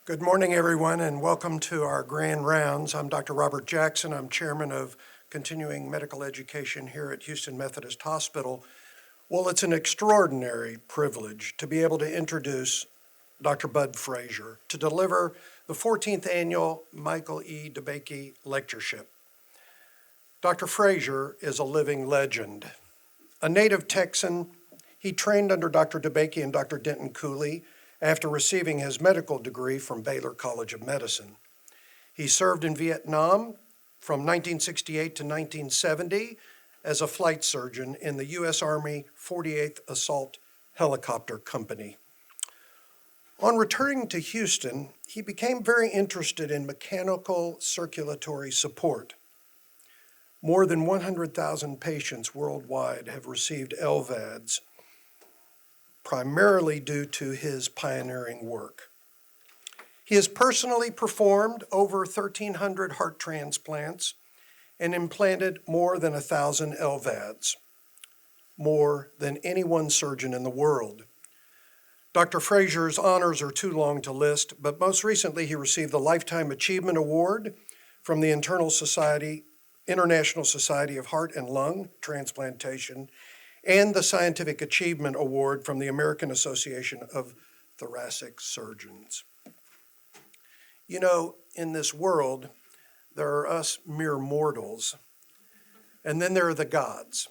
Good morning, everyone, and welcome to our grand rounds. I'm Dr. Robert Jackson. I'm chairman of continuing medical education here at Houston Methodist Hospital. Well, it's an extraordinary privilege to be able to introduce Dr. Bud Frazier to deliver the 14th annual Michael E. DeBakey Lectureship. Dr. Frazier is a living legend. A native Texan, he trained under Dr. DeBakey and Dr. Denton Cooley after receiving his medical degree from Baylor College of Medicine. He served in Vietnam from 1968 to 1970 as a flight surgeon in the U.S. Army 48th Assault Helicopter Company. On returning to Houston, he became very interested in mechanical circulatory support. More than 100,000 patients worldwide have received LVADs, primarily due to his pioneering work. He has personally performed over 1,300 heart transplants and implanted more than 1,000 LVADs, more than any one surgeon in the world. Dr. Frazier's honors are too long to list, but most recently he received the Lifetime Achievement Award from the International Society of Heart and Lung Transplantation and the Scientific Achievement Award from the American Association of Thoracic Surgeons. You know, in this world, there are us mere mortals, and then there are the gods.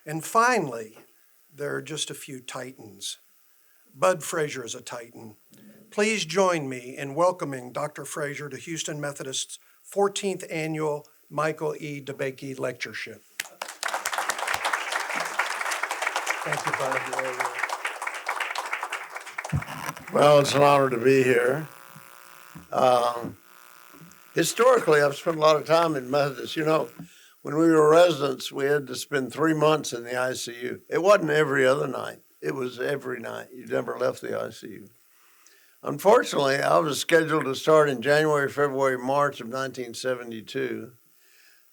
And finally, there are just a few titans. Bud Frazier is a titan. Please join me in welcoming Dr. Frazier to Houston Methodist's 14th annual Michael E. DeBakey Lectureship. Thank you, Bud. Well, it's an honor to be here. Historically, I've spent a lot of time in Methodist. You know, when we were residents, we had to spend 3 months in the ICU. It wasn't every other night. It was every night. You never left the ICU. Unfortunately, I was scheduled to start in January, February, March of 1972.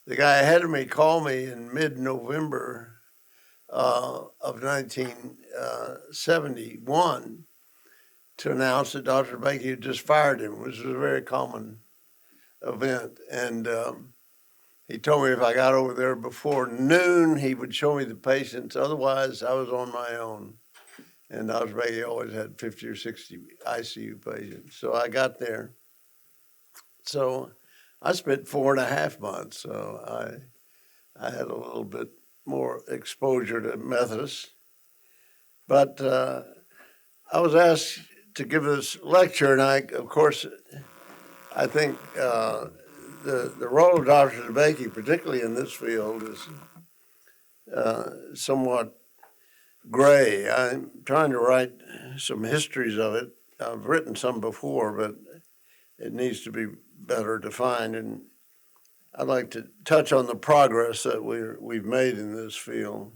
The guy ahead of me called me in mid-November of 1971 to announce that Dr. DeBakey had just fired him, which was a very common event. And he told me if I got over there before noon, he would show me the patients. Otherwise, I was on my own. And Dr. DeBakey always had 50 or 60 ICU patients. So I got there. So I spent 4.5 months. So I had a little bit more exposure to Methodists. But I was asked to give this lecture, and I think the role of Dr. DeBakey, particularly in this field, is somewhat gray. I'm trying to write some histories of it. I've written some before, but it needs to be better defined, and I'd like to touch on the progress that we've made in this field.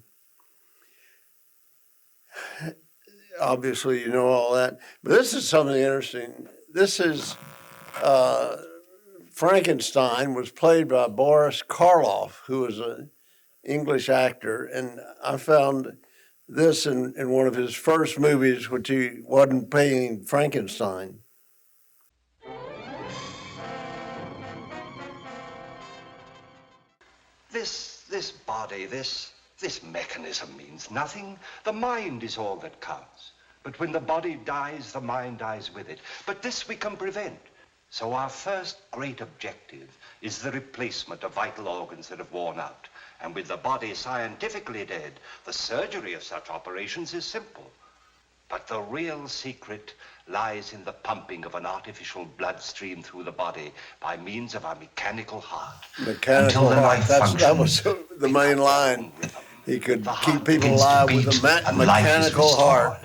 Obviously, you know all that, but this is something interesting. This is Frankenstein was played by Boris Karloff, who was an English actor, and I found this in one of his first movies, which he wasn't playing Frankenstein. This body, this mechanism means nothing. The mind is all that counts. But when the body dies, the mind dies with it. But this we can prevent. So our first great objective is the replacement of vital organs that have worn out. And with the body scientifically dead, the surgery of such operations is simple. But the real secret lies in the pumping of an artificial bloodstream through the body by means of a mechanical heart. Mechanical heart, that was the main line. He could keep people alive with a mechanical heart.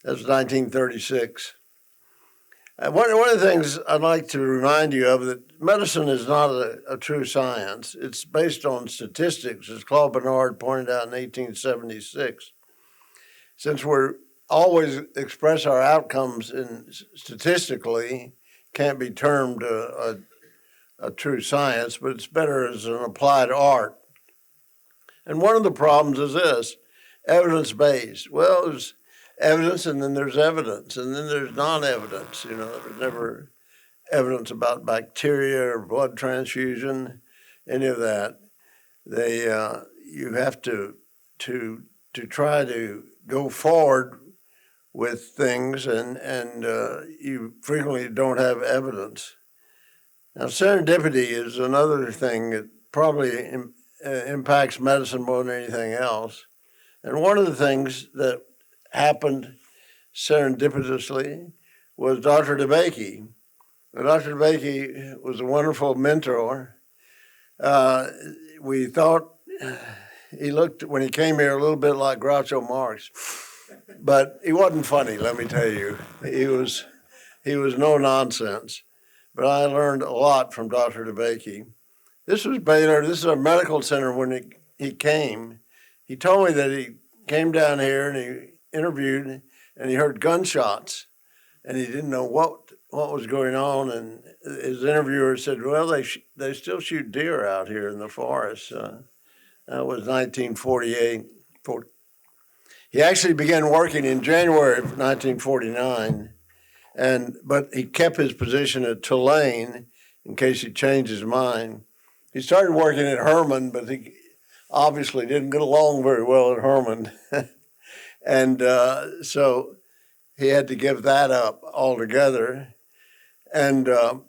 That was 1936. One of the things I'd like to remind you of, that medicine is not a true science. It's based on statistics, as Claude Bernard pointed out in 1876. Since we're always express our outcomes in statistically, can't be termed a true science, but it's better as an applied art. And one of the problems is this: evidence-based. Well, evidence, and then there's evidence, and then there's non-evidence. There was never evidence about bacteria or blood transfusion, any of that. You have to try to go forward with things, and you frequently don't have evidence. Now, serendipity is another thing that probably impacts medicine more than anything else. And one of the things that happened serendipitously was Dr. DeBakey. Dr. DeBakey was a wonderful mentor. We thought he looked, when he came here, a little bit like Groucho Marx, but he wasn't funny, let me tell you. He was no nonsense. But I learned a lot from Dr. DeBakey. This was Baylor. This is a medical center when he came. He told me that he came down here and he interviewed and he heard gunshots and he didn't know what was going on. And his interviewer said, well, they still shoot deer out here in the forest. That was 1948. He actually began working in January of 1949, but he kept his position at Tulane in case he changed his mind. He started working at Herman, but he obviously didn't get along very well at Herman. And so he had to give that up altogether. And the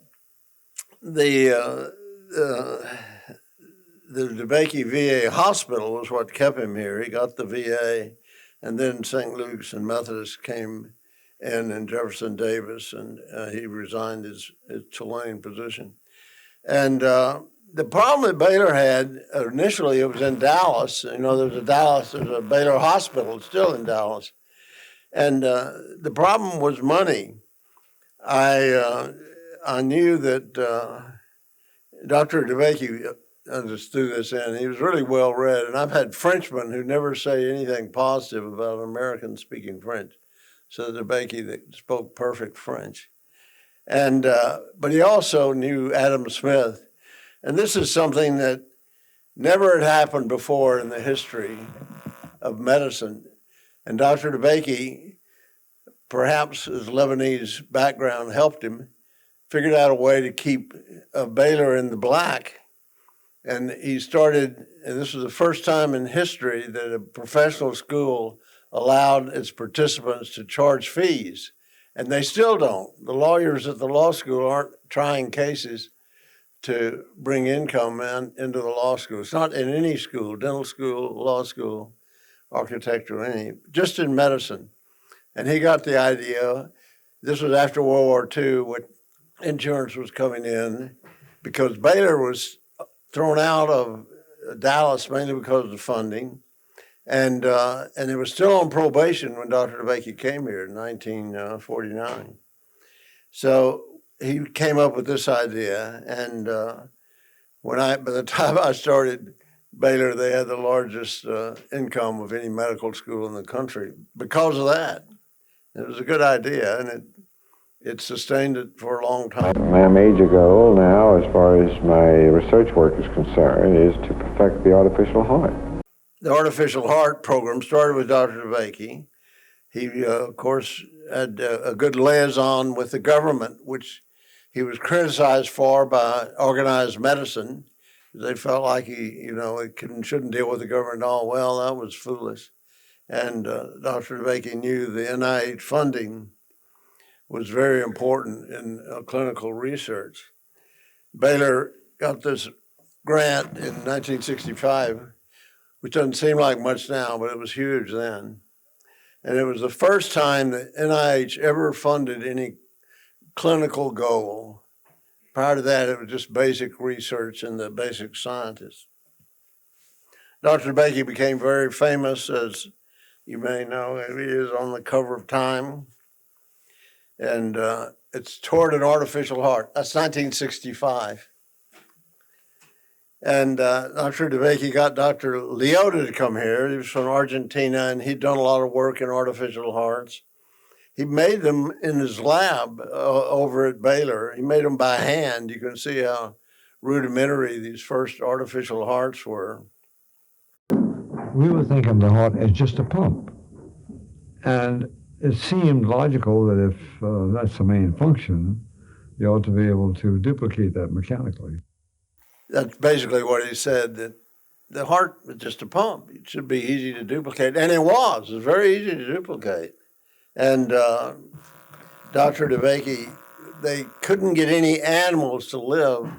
DeBakey VA hospital was what kept him here. He got the VA, and then St. Luke's and Methodist came in, and Jefferson Davis, and he resigned his Tulane position. And the problem that Baylor had initially, it was in Dallas. There's a Baylor hospital, it's still in Dallas. And the problem was money. I knew that Dr. DeBakey just threw this in. He was really well read, and I've had Frenchmen who never say anything positive about Americans speaking French. So DeBakey that spoke perfect French, and but he also knew Adam Smith, and this is something that never had happened before in the history of medicine. And Dr. DeBakey, perhaps his Lebanese background helped him, figured out a way to keep Baylor in the black. And he started, and this was the first time in history that a professional school allowed its participants to charge fees. And they still don't. The lawyers at the law school aren't trying cases to bring income into the law school. It's not in any school, dental school, law school, architecture, just in medicine. And he got the idea. This was after World War II, when insurance was coming in, because Baylor was thrown out of Dallas mainly because of the funding. And it was still on probation when Dr. DeBakey came here in 1949. So he came up with this idea. And by the time I started Baylor, they had the largest income of any medical school in the country because of that. It was a good idea, and it sustained it for a long time. My major goal now, as far as my research work is concerned, is to perfect the artificial heart. The artificial heart program started with Dr. DeBakey. He, of course, had a good liaison with the government, which he was criticized for by organized medicine. They felt like he shouldn't deal with the government at all. Well, that was foolish. And Dr. DeBakey knew the NIH funding was very important in clinical research. Baylor got this grant in 1965, which doesn't seem like much now, but it was huge then. And it was the first time that NIH ever funded any clinical goal. Prior to that, it was just basic research and the basic scientists. Dr. DeBakey became very famous, as you may know. He is on the cover of Time. And it's Toward an Artificial Heart. That's 1965. And Dr. DeBakey got Dr. Leota to come here. He was from Argentina, and he'd done a lot of work in artificial hearts. He made them in his lab over at Baylor. He made them by hand. You can see how rudimentary these first artificial hearts were. We were thinking of the heart as just a pump. And it seemed logical that if that's the main function, you ought to be able to duplicate that mechanically. That's basically what he said, that the heart was just a pump. It should be easy to duplicate. And it was. It was very easy to duplicate. And Dr. DeBakey, they couldn't get any animals to live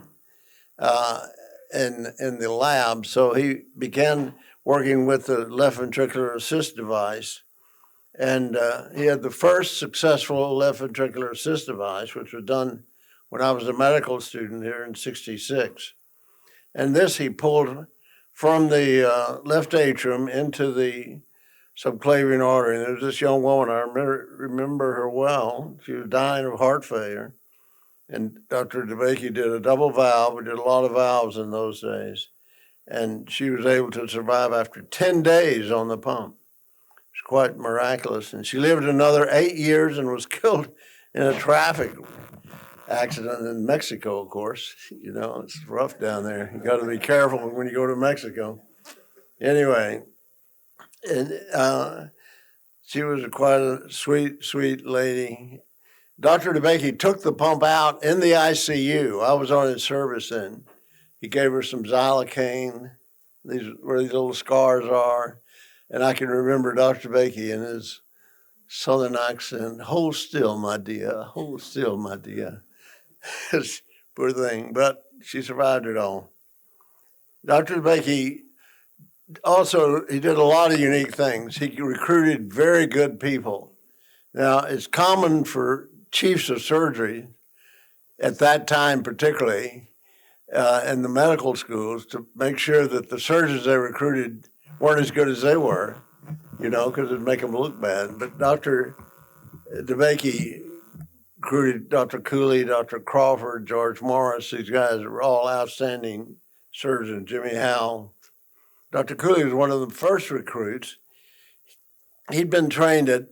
in the lab, so he began working with the left ventricular assist device. And he had the first successful left ventricular assist device, which was done when I was a medical student here in '66. And this he pulled from the left atrium into the subclavian artery. And there was this young woman, I remember her well. She was dying of heart failure. And Dr. DeBakey did a double valve. We did a lot of valves in those days. And she was able to survive after 10 days on the pump. It's quite miraculous. And she lived another 8 years and was killed in a traffic accident in Mexico, of course. You know, it's rough down there. You got to be careful when you go to Mexico. Anyway, and she was quite a sweet, sweet lady. Dr. DeBakey took the pump out in the ICU. I was on his service then. He gave her some xylocaine, where these little scars are. And I can remember Dr. DeBakey in his southern accent, "Hold still, my dear, hold still, my dear." Poor thing, but she survived it all. Dr. DeBakey also, he did a lot of unique things. He recruited very good people. Now, it's common for chiefs of surgery at that time, particularly in the medical schools, to make sure that the surgeons they recruited weren't as good as they were, you know, because it'd make them look bad. But Dr. DeBakey recruited Dr. Cooley, Dr. Crawford, George Morris. These guys were all outstanding surgeons, Jimmy Howe. Dr. Cooley was one of the first recruits. He'd been trained at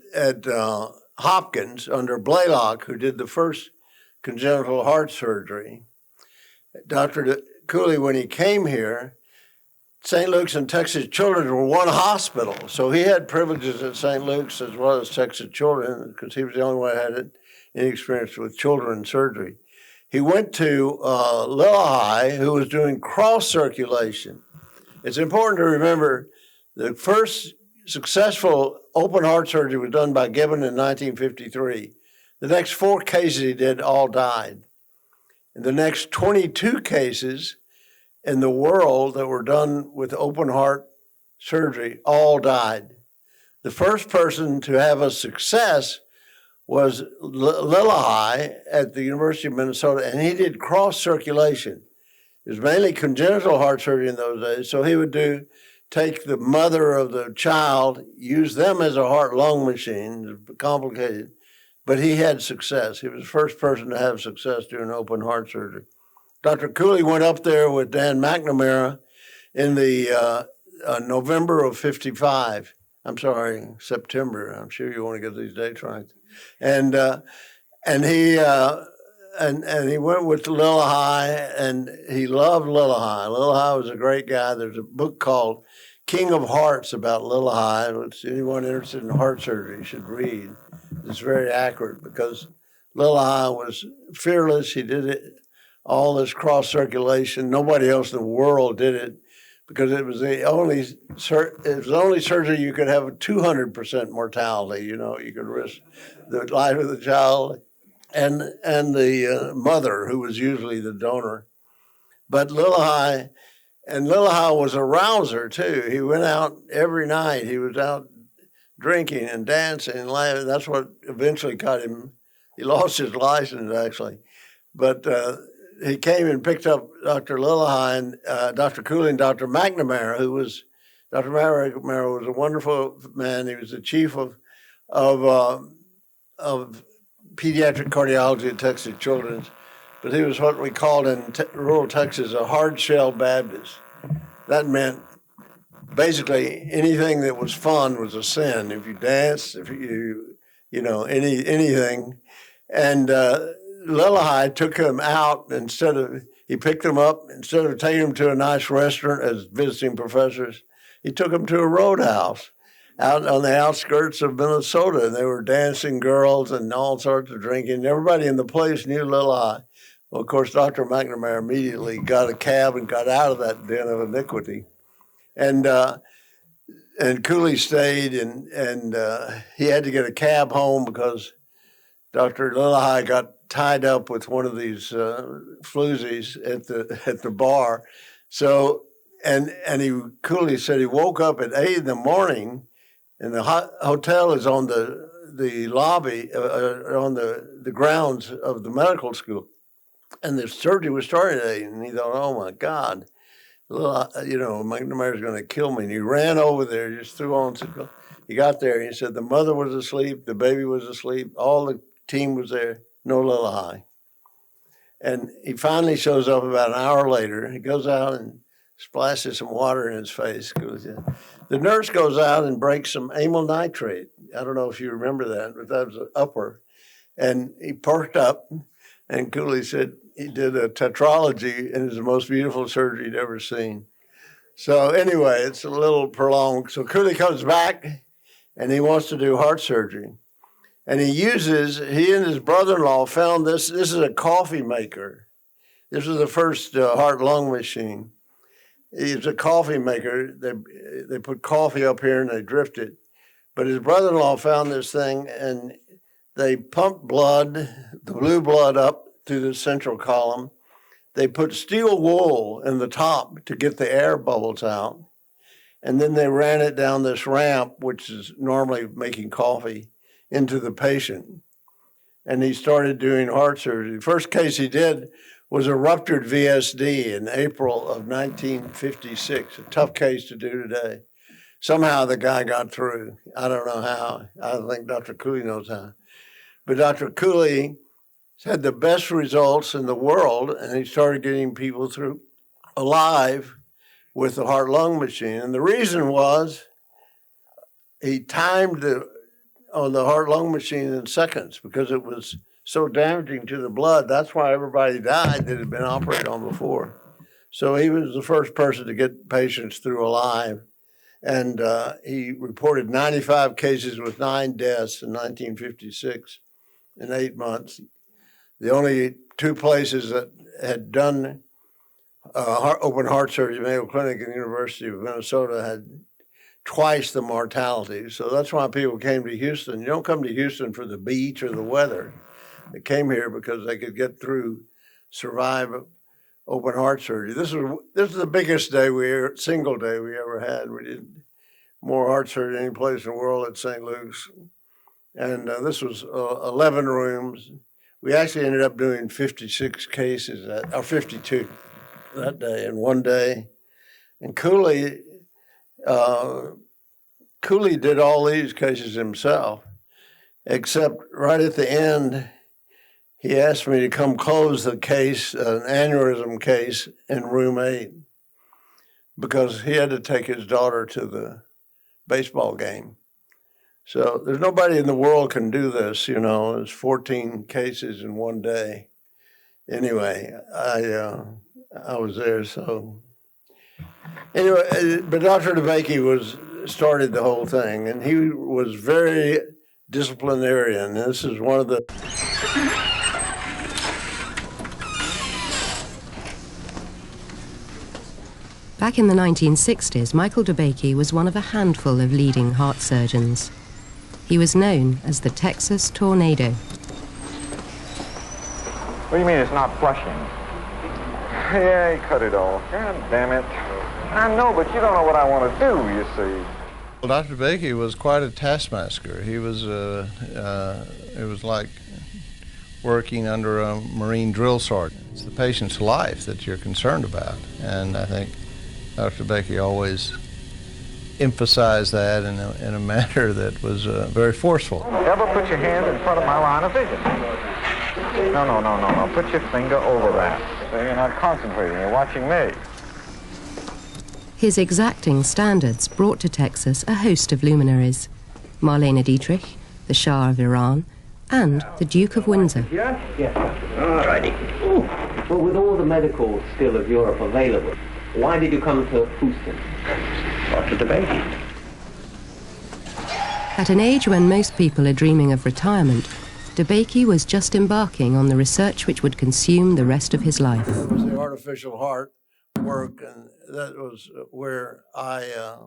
Hopkins under Blaylock, who did the first congenital heart surgery. Dr. Cooley, when he came here, St. Luke's and Texas Children's were one hospital, so he had privileges at St. Luke's as well as Texas Children's because he was the only one who had any experience with children surgery. He went to Lillahai, who was doing cross circulation. It's important to remember the first successful open heart surgery was done by Gibbon in 1953. The next 4 cases he did all died. And the next 22 cases in the world that were done with open heart surgery all died. The first person to have a success was Lillahai at the University of Minnesota, and he did cross circulation. It was mainly congenital heart surgery in those days, so he would take the mother of the child, use them as a heart-lung machine, complicated, but he had success. He was the first person to have success doing open heart surgery. Dr. Cooley went up there with Dan McNamara in the November of '55. I'm sorry, September. I'm sure you want to get these dates right. And he went with Lillahai, and he loved Lillahai. Lillahai was a great guy. There's a book called King of Hearts about Lillahai, which anyone interested in heart surgery should read. It's very accurate because Lillahai was fearless. He did it, all this cross circulation. Nobody else in the world did it because it was the only surgery you could have a 200% mortality. You know, you could risk the life of the child and the mother, who was usually the donor. But Lillahai was a rouser too. He went out every night. He was out drinking and dancing and laughing. That's what eventually got him. He lost his license actually, but he came and picked up Dr. Lillahai and Dr. Cooley and Dr. McNamara, Dr. McNamara was a wonderful man. He was the chief of pediatric cardiology at Texas Children's, but he was what we called in rural Texas a hard shell Baptist. That meant basically anything that was fun was a sin. If you danced, if anything. And Lillahai took him out he picked him up, instead of taking him to a nice restaurant as visiting professors, he took him to a roadhouse. out on the outskirts of Minnesota, and they were dancing girls and all sorts of drinking. Everybody in the place knew Lili. Well, of course, Dr. McNamara immediately got a cab and got out of that den of iniquity. And Cooley stayed, and he had to get a cab home because Dr. Lili got tied up with one of these floozies at the bar. So, Cooley said he woke up at 8 in the morning, and the hotel is on the lobby, on the grounds of the medical school. And the surgery was starting at 8, and he thought, oh my God, McNamara's going to kill me. And he ran over there, just threw on some. He got there, and he said the mother was asleep, the baby was asleep, all the team was there, no Lili. And he finally shows up about an hour later. He goes out and splashes some water in his face. The nurse goes out and breaks some amyl nitrate. I don't know if you remember that, but that was an upper. And he perked up, and Cooley said he did a tetralogy, and it was the most beautiful surgery he'd ever seen. So anyway, it's a little prolonged. So Cooley comes back, and he wants to do heart surgery. And he and his brother-in-law found this. This is a coffee maker. This was the first heart-lung machine. It's a coffee maker. They put coffee up here and they drift it. But his brother-in-law found this thing, and they pumped blood, the blue blood, up through the central column. They put steel wool in the top to get the air bubbles out. And then they ran it down this ramp, which is normally making coffee, into the patient. And he started doing heart surgery. The first case he did was a ruptured VSD in April of 1956, a tough case to do today. Somehow the guy got through. I don't know how. I don't think Dr. Cooley knows how. But Dr. Cooley had the best results in the world, and he started getting people through alive with the heart-lung machine. And the reason was he timed on the heart-lung machine in seconds because it was so damaging to the blood. That's why everybody died that had been operated on before. So he was the first person to get patients through alive. And he reported 95 cases with 9 deaths in 1956 in 8 months. The only 2 places that had done open heart surgery, Mayo Clinic and the University of Minnesota, had twice the mortality. So that's why people came to Houston. You don't come to Houston for the beach or the weather. They came here because they could get through, survive open heart surgery. This is the biggest single day we ever had. We did more heart surgery than any place in the world at St. Luke's. And this was 11 rooms. We actually ended up doing 56 cases, or 52 that day in one day. And Cooley did all these cases himself, except right at the end, he asked me to come close the case, an aneurysm case in room 8, because he had to take his daughter to the baseball game. So there's nobody in the world can do this, There's 14 cases in one day. Anyway, I was there, so. Anyway, but Dr. DeBakey started the whole thing, and he was very disciplinarian. This is one of the. Back in the 1960s, Michael DeBakey was one of a handful of leading heart surgeons. He was known as the Texas Tornado. What do you mean it's not flushing? Yeah, he cut it off. God damn it. I know, but you don't know what I want to do, you see. Well, Dr. DeBakey was quite a taskmaster. He was, it was like working under a Marine drill sergeant. It's the patient's life that you're concerned about. And I think Dr. DeBakey always emphasized that in a manner that was very forceful. Ever put your hand in front of my line of vision? No. Put your finger over that. So you're not concentrating, you're watching me. His exacting standards brought to Texas a host of luminaries: Marlene Dietrich, the Shah of Iran, and the Duke of Windsor. Yes, all righty. Well, with all the medical skill of Europe available, why did you come to Houston? Dr. DeBakey. At an age when most people are dreaming of retirement, DeBakey was just embarking on the research which would consume the rest of his life. It was the artificial heart work, and that was where I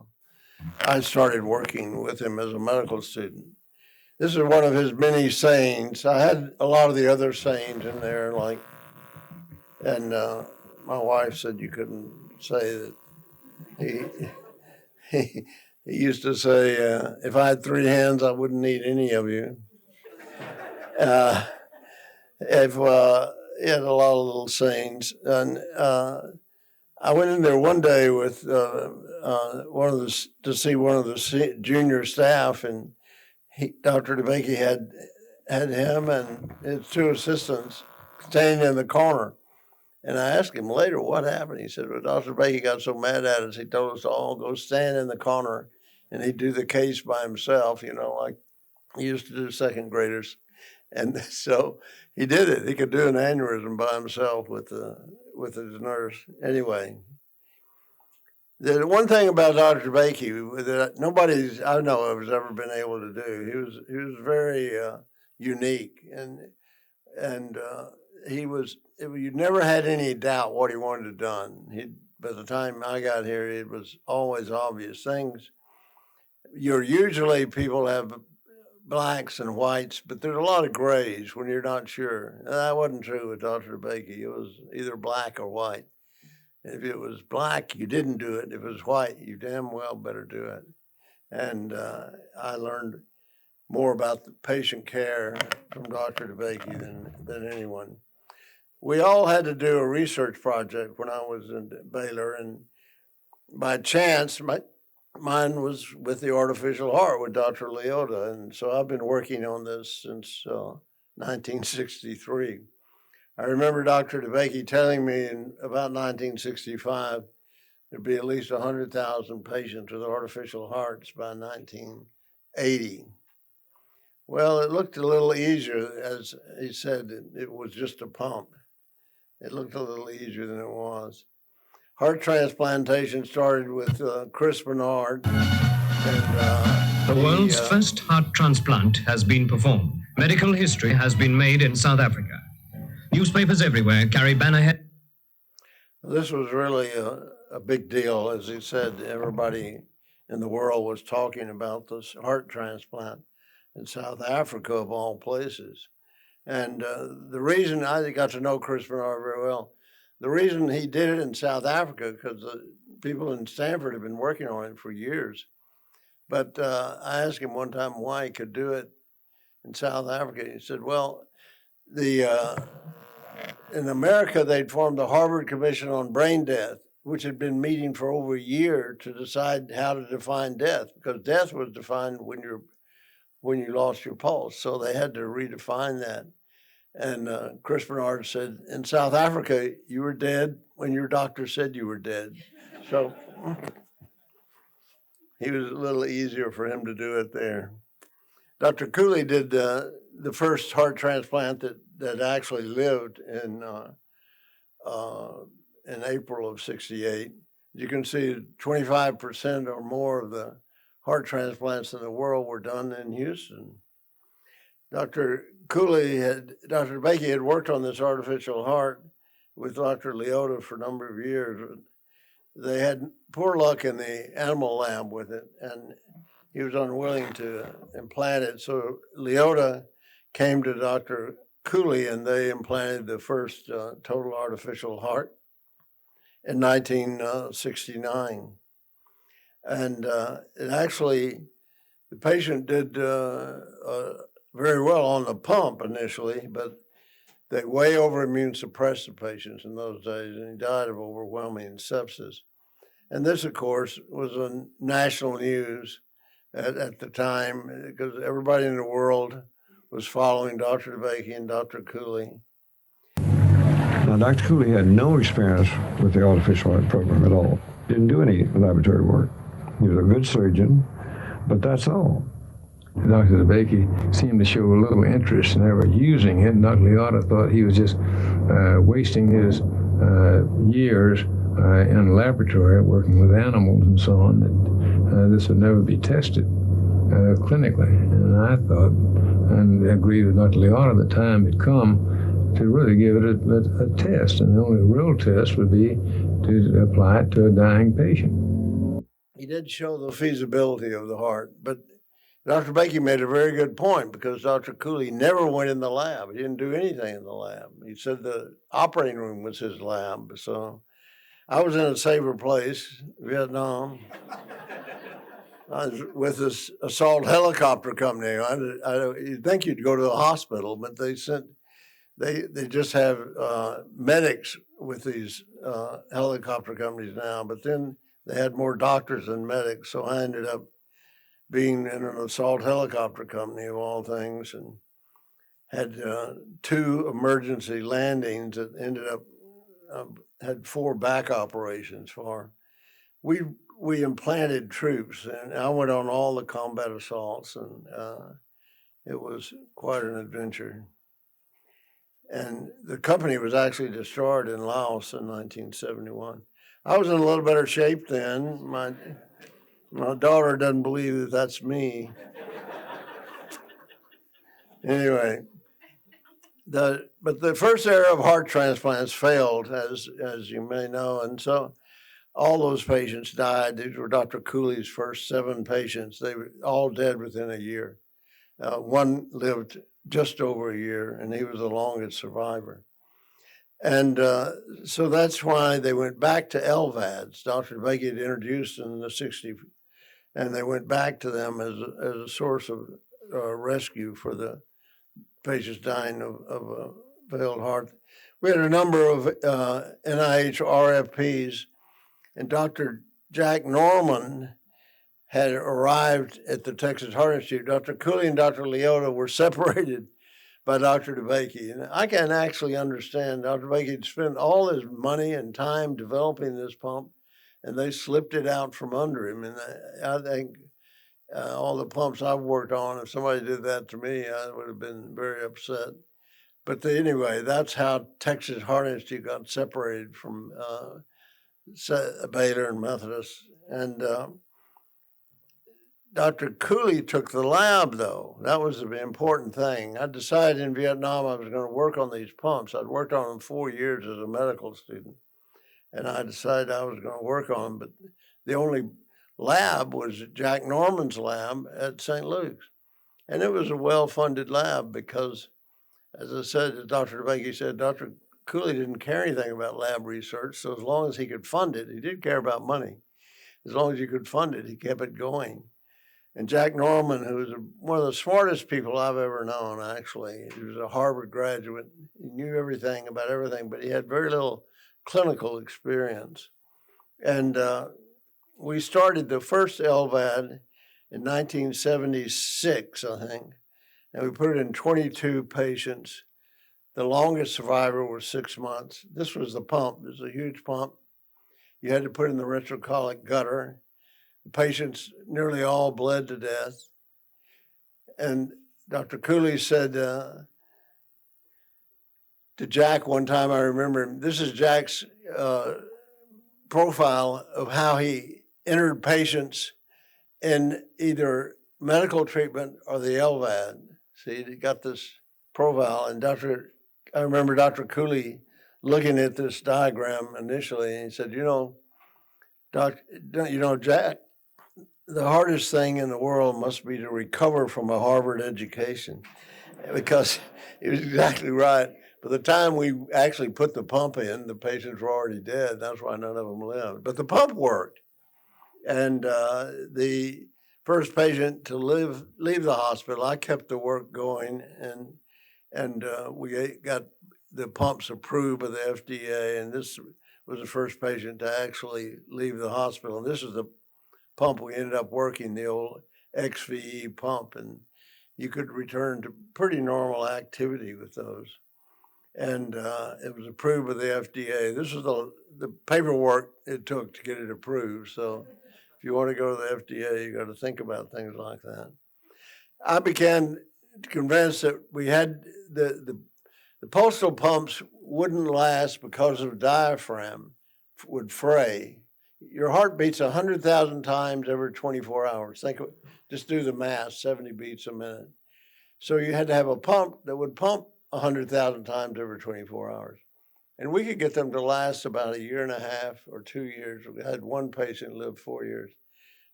started working with him as a medical student. This is one of his many sayings. I had a lot of the other sayings in there, and my wife said you couldn't say that. He used to say, if I had 3 hands, I wouldn't need any of you. He had a lot of little sayings, and I went in there one day with to see one of the junior staff, and Dr. DeBakey had him and his 2 assistants standing in the corner. And I asked him later what happened. He said, well, Dr. DeBakey got so mad at us, he told us to all go stand in the corner, and he'd do the case by himself, like he used to do second graders. And so he did it. He could do an aneurysm by himself with his nurse. Anyway, the one thing about Dr. DeBakey that nobody I know of has ever been able to do, he was very unique, and you never had any doubt what he wanted to done. By the time I got here, it was always obvious things. Usually people have blacks and whites, but there's a lot of grays when you're not sure. And that wasn't true with Dr. DeBakey. It was either black or white. If it was black, you didn't do it. If it was white, you damn well better do it. And I learned more about the patient care from Dr. DeBakey than anyone. We all had to do a research project when I was in Baylor, and by chance, mine was with the artificial heart with Dr. Leota, and so I've been working on this since 1963. I remember Dr. DeBakey telling me in about 1965 there'd be at least 100,000 patients with artificial hearts by 1980. Well, it looked a little easier, as he said, it was just a pump. It looked a little easier than it was. Heart transplantation started with Chris Bernard. The world's first heart transplant has been performed. Medical history has been made in South Africa. Newspapers everywhere carry banner. This was really a big deal. As he said, everybody in the world was talking about this heart transplant in South Africa, of all places. And the reason I got to know Chris Bernard very well, the reason he did it in South Africa, because the people in Stanford have been working on it for years. But I asked him one time why he could do it in South Africa. He said, well, in America, they'd formed the Harvard Commission on Brain Death, which had been meeting for over a year to decide how to define death, because death was defined when you lost your pulse. So they had to redefine that. And Chris Bernard said, in South Africa, you were dead when your doctor said you were dead. So he was a little easier for him to do it there. Dr. Cooley did the first heart transplant that actually lived in April of '68. You can see 25% or more of the heart transplants in the world were done in Houston. Dr. DeBakey had worked on this artificial heart with Dr. Leota for a number of years. They had poor luck in the animal lab with it, and he was unwilling to implant it. So Leota came to Dr. Cooley, and they implanted the first total artificial heart in 1969. And the patient did very well on the pump initially, but they way over immune suppressed the patients in those days, and he died of overwhelming sepsis. And this, of course, was on national news at the time, because everybody in the world was following Dr. DeBakey and Dr. Cooley. Now, Dr. Cooley had no experience with the artificial heart program at all. Didn't do any laboratory work. He was a good surgeon, but that's all. Dr. DeBakey seemed to show a little interest in ever using it. Dr. Leota thought he was just wasting his years in a laboratory working with animals and so on, that this would never be tested. clinically. And I thought, and agreed with Dr. Liotta, the time had come to really give it a test. And the only real test would be to apply it to a dying patient. He did show the feasibility of the heart, but Dr. DeBakey made a very good point, because Dr. Cooley never went in the lab. He didn't do anything in the lab. He said the operating room was his lab. So I was in a safer place, Vietnam. I was with this assault helicopter company. You'd think you'd go to the hospital, but they just have medics with these helicopter companies now, but then they had more doctors than medics. So I ended up being in an assault helicopter company of all things, and had 2 emergency landings that ended up, had 4 back operations for. We implanted troops, and I went on all the combat assaults, and it was quite an adventure. And the company was actually destroyed in Laos in 1971. I was in a little better shape then. My daughter doesn't believe that that's me. Anyway, but the first era of heart transplants failed, as you may know, and so all those patients died. These were Dr. Cooley's first 7 patients. They were all dead within a year. One lived just over a year, and he was the longest survivor. And so that's why they went back to LVADs. Dr. DeBakey had introduced in the 60s, and they went back to them as a source of rescue for the patients dying of a failed heart. We had a number of NIH RFPs, and Dr. Jack Norman had arrived at the Texas Heart Institute. Dr. Cooley and Dr. Liotta were separated by Dr. DeBakey. And I can actually understand Dr. DeBakey had spent all his money and time developing this pump, and they slipped it out from under him. And I think all the pumps I've worked on, if somebody did that to me, I would have been very upset. But anyway, that's how Texas Heart Institute got separated from Baylor and Methodist. And Dr. Cooley took the lab, though. That was the important thing. I decided in Vietnam I was going to work on these pumps. I'd worked on them 4 years as a medical student, and I decided I was going to work on them. But the only lab was Jack Norman's lab at St. Luke's. And it was a well-funded lab because, as I said, as Dr. DeBakey said, Dr. Cooley didn't care anything about lab research, so as long as he could fund it, he did care about money. As long as he could fund it, he kept it going. And Jack Norman, who was one of the smartest people I've ever known, actually, he was a Harvard graduate. He knew everything about everything, but he had very little clinical experience. And we started the first LVAD in 1976, I think, and we put it in 22 patients. The longest survivor was 6 months. This was the pump. It was a huge pump. You had to put in the retrocolic gutter. The patients nearly all bled to death. And Dr. Cooley said to Jack one time, I remember him, this is Jack's profile of how he entered patients in either medical treatment or the LVAD. See, he got this profile, and I remember Dr. Cooley looking at this diagram initially, and he said, Jack, the hardest thing in the world must be to recover from a Harvard education, because he was exactly right. By the time we actually put the pump in, the patients were already dead. That's why none of them lived. But the pump worked. And the first patient to leave the hospital, I kept the work going, and we got the pumps approved by the FDA, and this was the first patient to actually leave the hospital. And this is the pump we ended up working, the old XVE pump, and you could return to pretty normal activity with those. And it was approved by the FDA. This is the paperwork it took to get it approved. So if you want to go to the FDA, you got to think about things like that. I became convinced that we had the postal pumps wouldn't last because of diaphragm would fray. your heart beats 100,000 times every 24 hours. Just do the math, 70 beats a minute. So you had to have a pump that would pump 100,000 times every 24 hours. And we could get them to last about 1.5 years or 2 years. We had one patient live 4 years,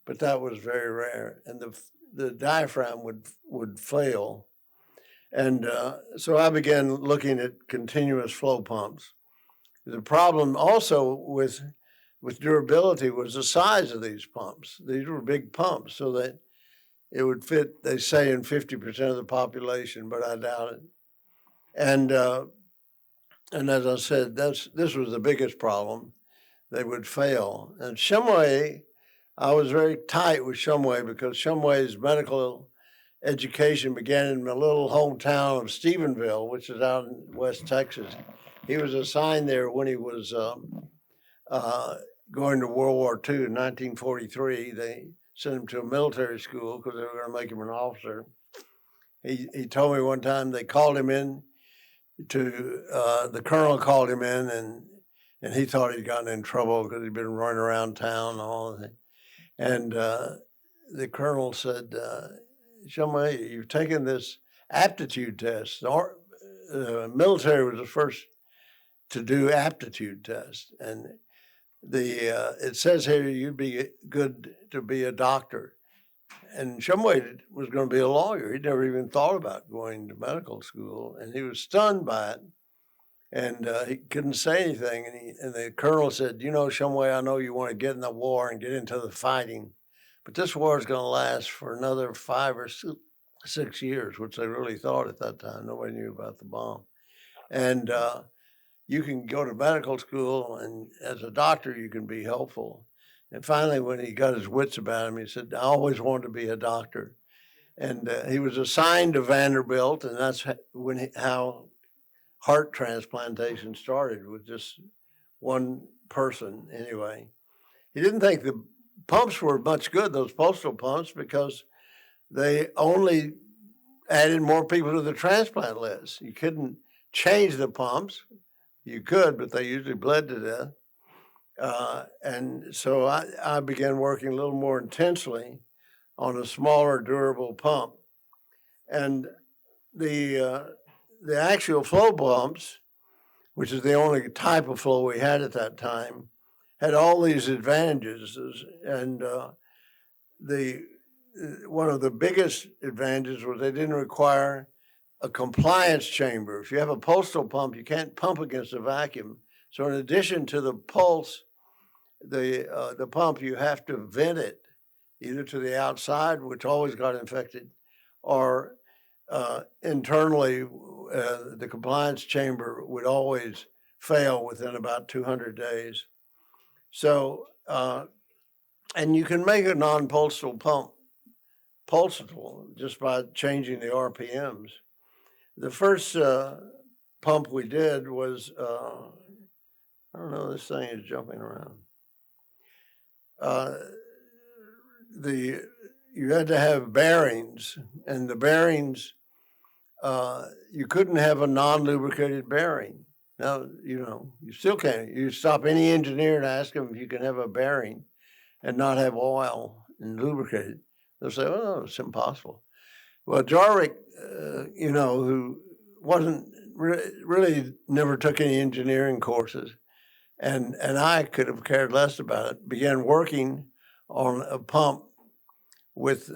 but that was very rare. And the diaphragm would fail. And so I began looking at continuous flow pumps. The problem also with durability was the size of these pumps. These were big pumps, so that it would fit, they say, in 50% of the population, but I doubt it. And as I said, this was the biggest problem. They would fail. And Shumway, I was very tight with Shumway because Shumway's medical education began in my little hometown of Stephenville, which is out in West Texas. He was assigned there when he was going to World War II in 1943. They sent him to a military school because they were going to make him an officer. He told me one time they called him in the colonel called him in, and he thought he'd gotten in trouble because he'd been running around town and all of that. And the colonel said, Shumway, you've taken this aptitude test. The military was the first to do aptitude tests. And it says here you'd be good to be a doctor. And Shumway was going to be a lawyer. He'd never even thought about going to medical school. And he was stunned by it. And he couldn't say anything. And the colonel said, you know, Shumway, I know you want to get in the war and get into the fighting, but this war is going to last for another 5 or 6 years, which they really thought at that time. Nobody knew about the bomb. And you can go to medical school, and as a doctor, you can be helpful. And finally, when he got his wits about him, he said, I always wanted to be a doctor. And he was assigned to Vanderbilt, and that's how heart transplantation started, with just one person anyway. He didn't think the pumps were much good, those postal pumps, because they only added more people to the transplant list. You couldn't change the pumps. You could, but they usually bled to death. And so I began working a little more intensely on a smaller, durable pump. And the axial flow pumps, which is the only type of flow we had at that time, had all these advantages. And one of the biggest advantages was they didn't require a compliance chamber. If you have a postal pump, you can't pump against a vacuum. So in addition to the pulse, the pump, you have to vent it either to the outside, which always got infected, or internally, the compliance chamber would always fail within about 200 days. So, and you can make a non-pulsatile pump pulsatile just by changing the RPMs. The first pump we did was, I don't know, this thing is jumping around. You had to have bearings, and the bearings, you couldn't have a non-lubricated bearing. Now, you know, you still can't. You stop any engineer and ask them if you can have a bearing and not have oil and lubricate it. They'll say, oh, it's impossible. Well, Jarvik, you know, who wasn't really never took any engineering courses, and I could have cared less about it, began working on a pump with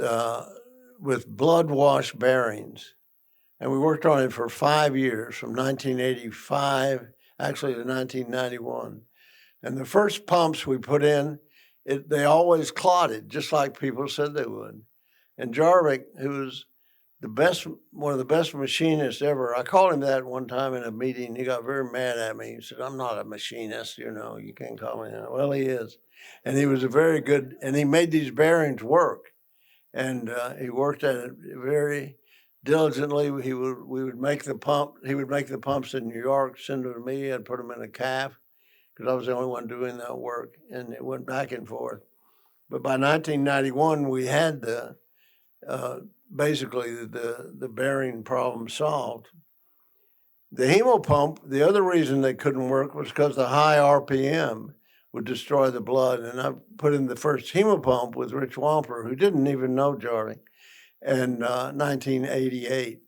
blood wash bearings. And we worked on it for 5 years, from 1985, actually to 1991. And the first pumps we put in, they always clotted, just like people said they would. And Jarvik, who was one of the best machinists ever, I called him that one time in a meeting. He got very mad at me. He said, I'm not a machinist, you know, you can't call me that. Well, he is. And he was a very good, and he made these bearings work. And he worked at it very diligently. We would make the pump. He would make the pumps in New York, send them to me. I'd put them in a calf because I was the only one doing that work, and it went back and forth. But by 1991, we had basically the bearing problem solved. The hemopump, the other reason they couldn't work was because the high RPM. would destroy the blood. And I put in the first hemopump with Rich Wampler, who didn't even know Jarvik, in 1988.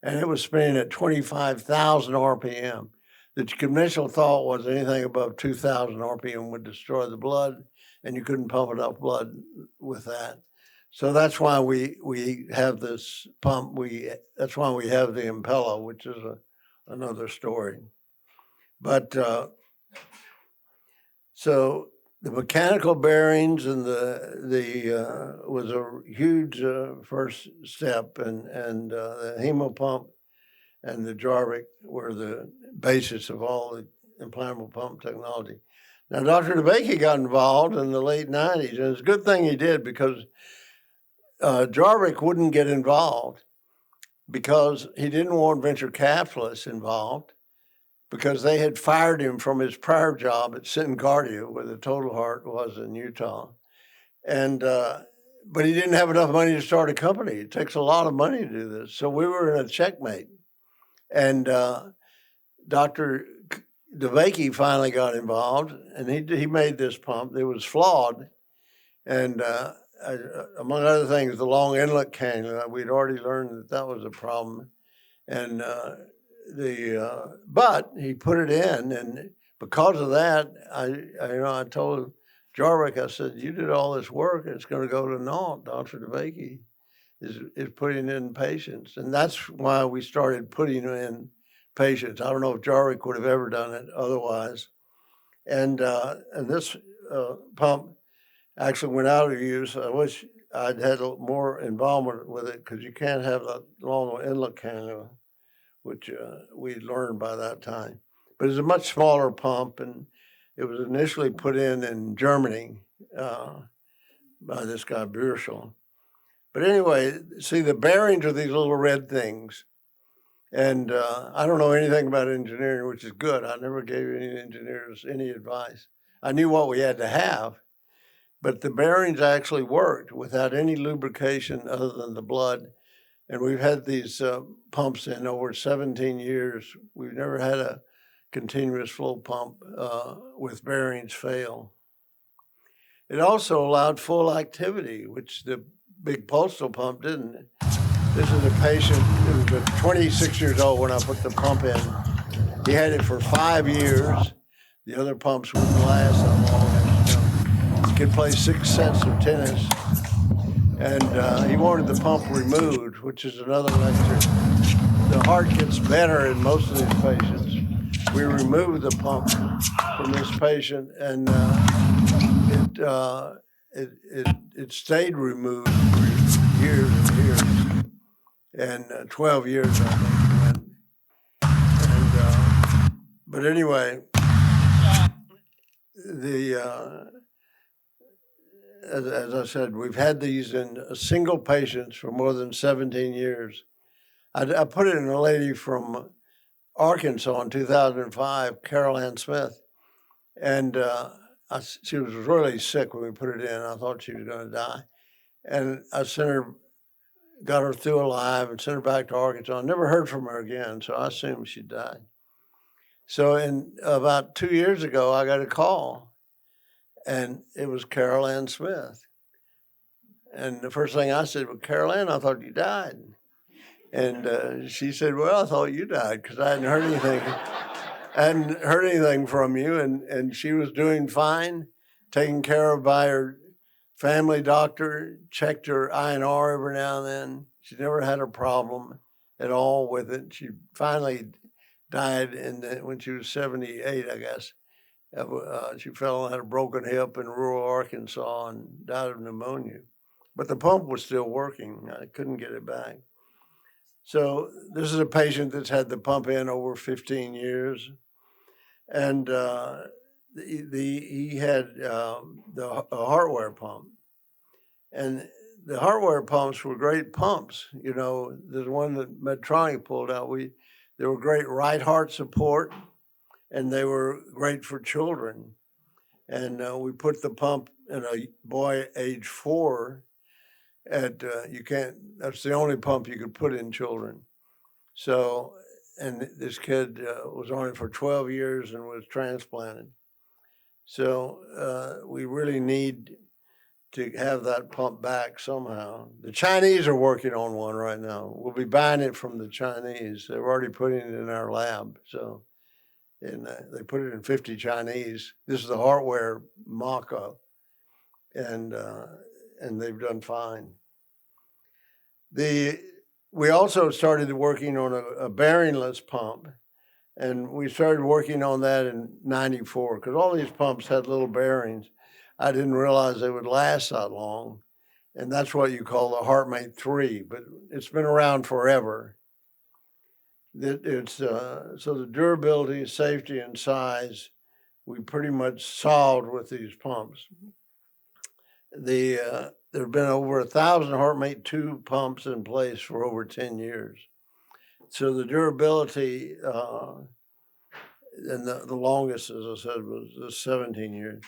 And it was spinning at 25,000 RPM. The conventional thought was anything above 2,000 RPM would destroy the blood, and you couldn't pump enough blood with that. So that's why we have this pump. That's why we have the Impella, which is another story. But so the mechanical bearings and the was a huge first step, and the hemopump and the Jarvik were the basis of all the implantable pump technology. Now, Dr. DeBakey got involved in the late 90s, and it's a good thing he did, because Jarvik wouldn't get involved because he didn't want venture capitalists involved, because they had fired him from his prior job at Cardiovascular, where the total heart was in Utah. And but he didn't have enough money to start a company. It takes a lot of money to do this. So we were in a checkmate. And Dr. DeBakey finally got involved, and he made this pump. It was flawed. And among other things, the long inlet cannula, we'd already learned that was a problem. And but he put it in, and because of that, I told Jarvik, I said, you did all this work, and it's going to go to naught. Dr. DeBakey is putting in patients, and that's why we started putting in patients. I don't know if Jarvik would have ever done it otherwise. And this pump actually went out of use. I wish I'd had more involvement with it, because you can't have that long inlet cannula, which we learned by that time. But it's a much smaller pump, and it was initially put in Germany by this guy Burschel. But anyway, see, the bearings are these little red things. And I don't know anything about engineering, which is good. I never gave any engineers any advice. I knew what we had to have, but the bearings actually worked without any lubrication other than the blood. And we've had these pumps in over 17 years. We've never had a continuous flow pump with bearings fail. It also allowed full activity, which the big postal pump didn't. This is a patient who was 26 years old when I put the pump in. He had it for 5 years. The other pumps wouldn't last that long. He could play 6 sets of tennis. And he wanted the pump removed, which is another lecture. The heart gets better in most of these patients. We removed the pump from this patient, and it stayed removed for years and years. And 12 years, I think. And but anyway, as I said, we've had these in single patients for more than 17 years. I put it in a lady from Arkansas in 2005, Carol Ann Smith, and she was really sick when we put it in. I thought she was going to die, and I got her through alive and sent her back to Arkansas. I never heard from her again, so I assumed she died. So about 2 years ago, I got a call, and it was Carol Ann Smith. And the first thing I said, well, Carol Ann, I thought you died. And she said, well, I thought you died, because I hadn't heard anything. I hadn't heard anything from you, and she was doing fine, taken care of by her family doctor, checked her INR every now and then. She never had a problem at all with it. She finally died when she was 78, I guess. She fell and had a broken hip in rural Arkansas and died of pneumonia. But the pump was still working. I couldn't get it back. So this is a patient that's had the pump in over 15 years. And he had the hardware pump. And the hardware pumps were great pumps. You know, there's one that Medtronic pulled out. They were great right heart support, and they were great for children. And we put the pump in a boy age 4 that's the only pump you could put in children. So, and this kid was on it for 12 years and was transplanted. So we really need to have that pump back somehow. The Chinese are working on one right now. We'll be buying it from the Chinese. They're already putting it in our lab. So, and they put it in 50 Chinese. This is the hardware mock-up, and they've done fine. We also started working on a bearingless pump, and we started working on that in '94 because all these pumps had little bearings. I didn't realize they would last that long, and that's what you call the HeartMate 3, but it's been around forever. So the durability, safety, and size, we pretty much solved with these pumps. There have been over 1,000 HeartMate 2 pumps in place for over 10 years. So the durability, and the longest, as I said, was 17 years.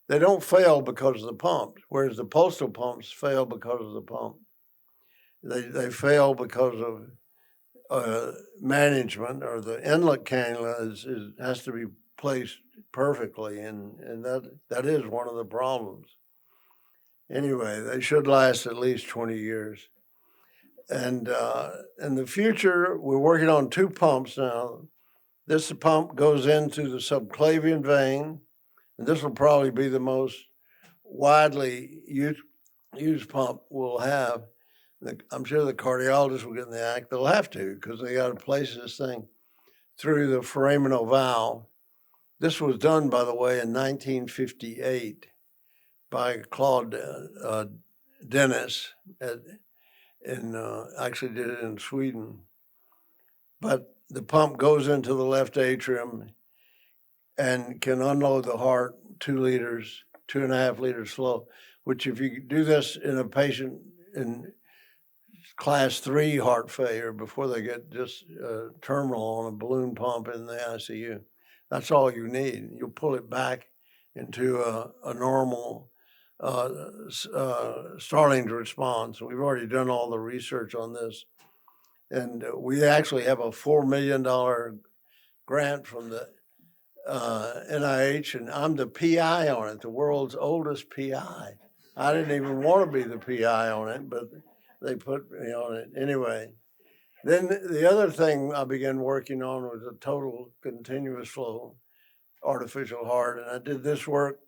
They don't fail because of the pump, whereas the postal pumps fail because of the pump. They fail because of management, or the inlet cannula has to be placed perfectly, and that is one of the problems. Anyway, they should last at least 20 years. And in the future, we're working on 2 pumps now. This pump goes into the subclavian vein, and this will probably be the most widely used pump we'll have. I'm sure the cardiologists will get in the act. They'll have to, because they got to place this thing through the foraminal valve. This was done, by the way, in 1958 by Claude Dennis, actually did it in Sweden. But the pump goes into the left atrium and can unload the heart 2 liters, 2.5 liters flow, which if you do this in a patient in class 3 heart failure before they get just terminal on a balloon pump in the ICU, that's all you need. You'll pull it back into a normal Starling's response. We've already done all the research on this. And we actually have a $4 million grant from the NIH, and I'm the PI on it, the world's oldest PI. I didn't even want to be the PI on it, but they put me on it anyway. Then the other thing I began working on was a total continuous flow artificial heart, and I did this work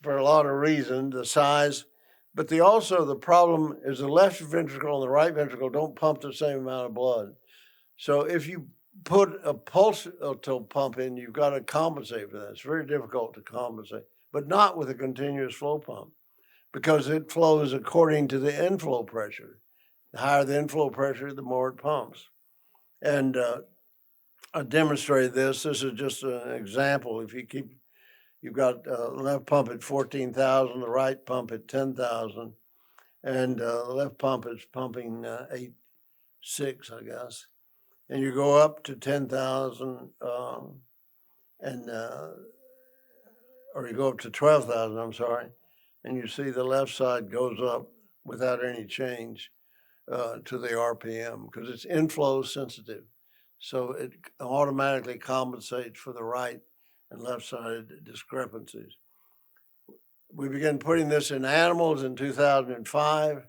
for a lot of reasons, the size, but the problem is the left ventricle and the right ventricle don't pump the same amount of blood. So if you put a pulsatile pump in, you've got to compensate for that. It's very difficult to compensate, but not with a continuous flow pump, because it flows according to the inflow pressure. The higher the inflow pressure, the more it pumps. And I demonstrated this. This is just an example. If you've got the left pump at 14,000, the right pump at 10,000, and the left pump is pumping 8.6, I guess. And you go up to 10,000, or you go up to 12,000, I'm sorry, and you see the left side goes up without any change to the RPM, because it's inflow sensitive. So it automatically compensates for the right and left side discrepancies. We began putting this in animals in 2005,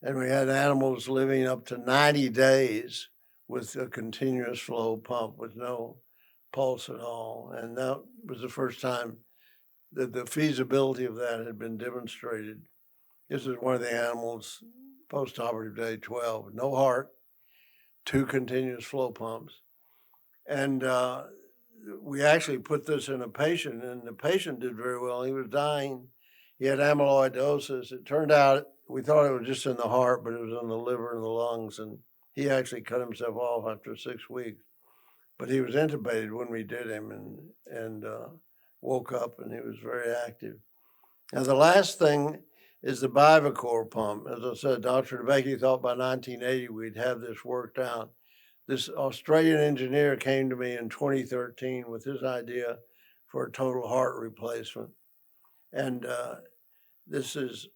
and we had animals living up to 90 days with a continuous flow pump with no pulse at all. And that was the first time that the feasibility of that had been demonstrated. This is one of the animals, post-operative day 12, no heart, 2 continuous flow pumps. And we actually put this in a patient, and the patient did very well. He was dying. He had amyloidosis. It turned out, we thought it was just in the heart, but it was in the liver and the lungs, and he actually cut himself off after 6 weeks. But he was intubated when we did him, and woke up, and he was very active. Now, the last thing is the Bivacor pump. As I said, Dr. DeBakey thought by 1980 we'd have this worked out. This Australian engineer came to me in 2013 with his idea for a total heart replacement. And this is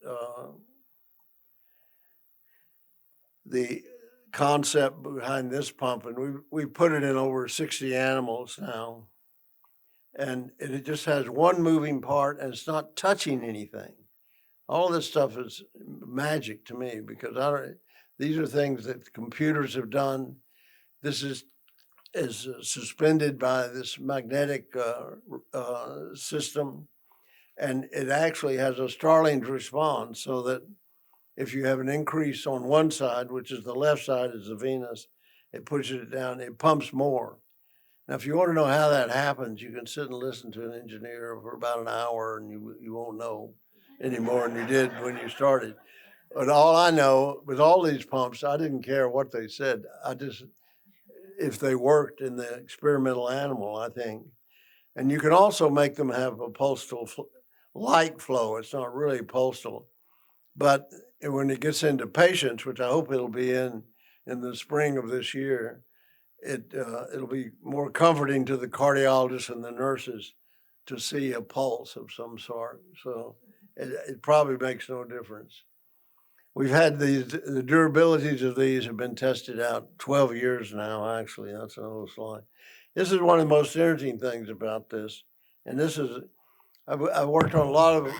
the concept behind this pump. And we put it in over 60 animals now. and it just has one moving part, and it's not touching anything. All this stuff is magic to me because these are things that computers have done. This is suspended by this magnetic system, and it actually has a Starling's response, so that if you have an increase on one side, which is the left side is the venous, it pushes it down, it pumps more. Now, if you want to know how that happens, you can sit and listen to an engineer for about an hour, and you won't know any more than you did when you started. But all I know with all these pumps, I didn't care what they said. If they worked in the experimental animal, I think. And you can also make them have a pulsal light flow. It's not really pulsal. But when it gets into patients, which I hope it'll be in the spring of this year, it'll be more comforting to the cardiologists and the nurses to see a pulse of some sort. So it probably makes no difference. We've had the durabilities of these have been tested out 12 years now, actually. That's a whole slide. This is one of the most interesting things about this. And this is, I've worked on a lot of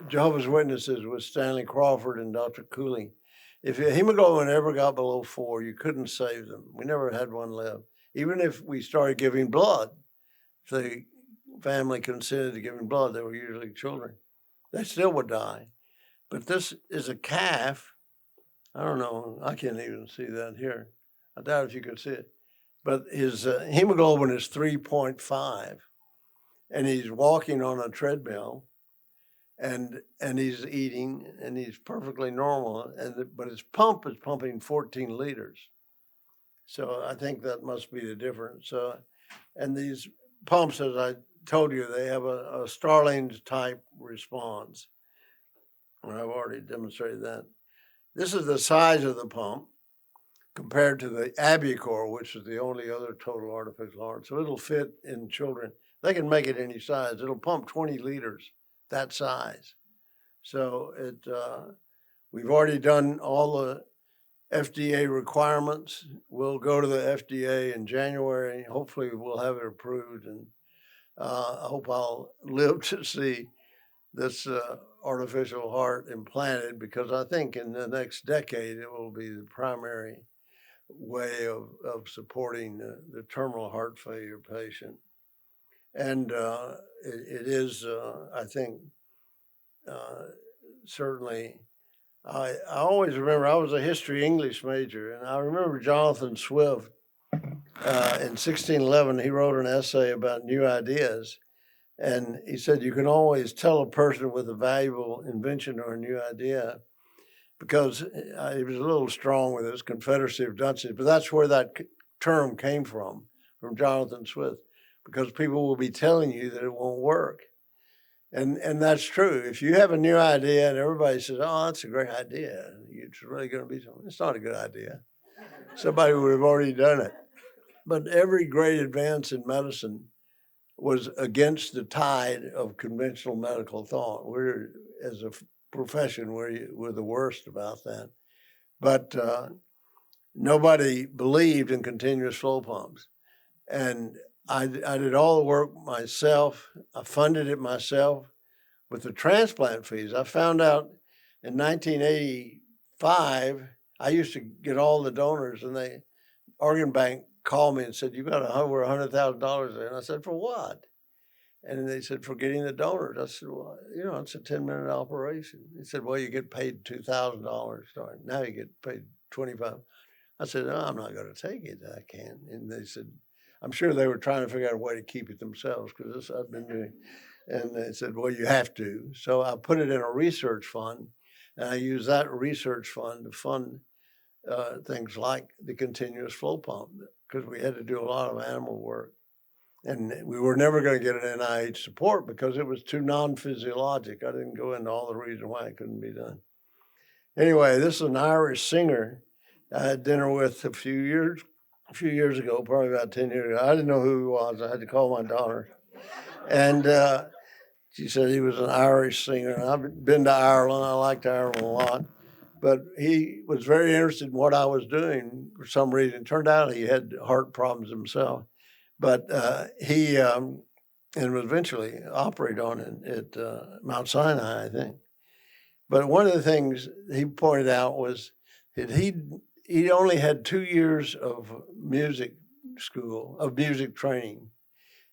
Jehovah's Witnesses with Stanley Crawford and Dr. Cooley. If your hemoglobin ever got below 4, you couldn't save them. We never had one left. Even if we started giving blood, if the family consented to giving blood, they were usually children, they still would die. But this is a calf. I don't know. I can't even see that here. I doubt if you can see it. But his hemoglobin is 3.5, and he's walking on a treadmill, and he's eating, and he's perfectly normal. But his pump is pumping 14 liters. So I think that must be the difference. And these pumps, as I told you, they have a Starling's type response. And I've already demonstrated that. This is the size of the pump compared to the Abicor, which is the only other total artificial heart. So it'll fit in children. They can make it any size. It'll pump 20 liters, that size. So we've already done all the FDA requirements. We'll go to the FDA in January. Hopefully we'll have it approved. And I hope I'll live to see this artificial heart implanted, because I think in the next decade it will be the primary way of supporting the terminal heart failure patient. And it is, I think, certainly, I always remember, I was a history English major, and I remember Jonathan Swift in 1611, he wrote an essay about new ideas. And he said, you can always tell a person with a valuable invention or a new idea, because he was a little strong with his Confederacy of dunces, but that's where that term came from Jonathan Swift, because people will be telling you that it won't work. And that's true. If you have a new idea and everybody says, oh, that's a great idea, it's really going to be something. It's not a good idea. Somebody would have already done it. But every great advance in medicine was against the tide of conventional medical thought. We're, as a profession, we're the worst about that. But nobody believed in continuous flow pumps. And I did all the work myself. I funded it myself with the transplant fees. I found out in 1985, I used to get all the donors, and the organ bank called me and said, you got over $100,000 there. And I said, for what? And they said, for getting the donors. I said, well, it's a 10-minute operation. He said, well, you get paid $2,000 starting. Now you get paid $25,000. I said, no, I'm not going to take it. I can't. And they said, I'm sure they were trying to figure out a way to keep it themselves, because this I've been doing. And they said, well, you have to. So I put it in a research fund, and I use that research fund to fund things like the continuous flow pump, because we had to do a lot of animal work. And we were never going to get an NIH support because it was too non-physiologic. I didn't go into all the reason why it couldn't be done. Anyway, this is an Irish singer I had dinner with a few years ago, probably about 10 years ago. I didn't know who he was. I had to call my daughter. And she said he was an Irish singer. And I've been to Ireland. I liked Ireland a lot. But he was very interested in what I was doing for some reason. It turned out he had heart problems himself. But he and was eventually operated on at Mount Sinai, I think. But one of the things he pointed out was that he only had 2 years of music school, of music training.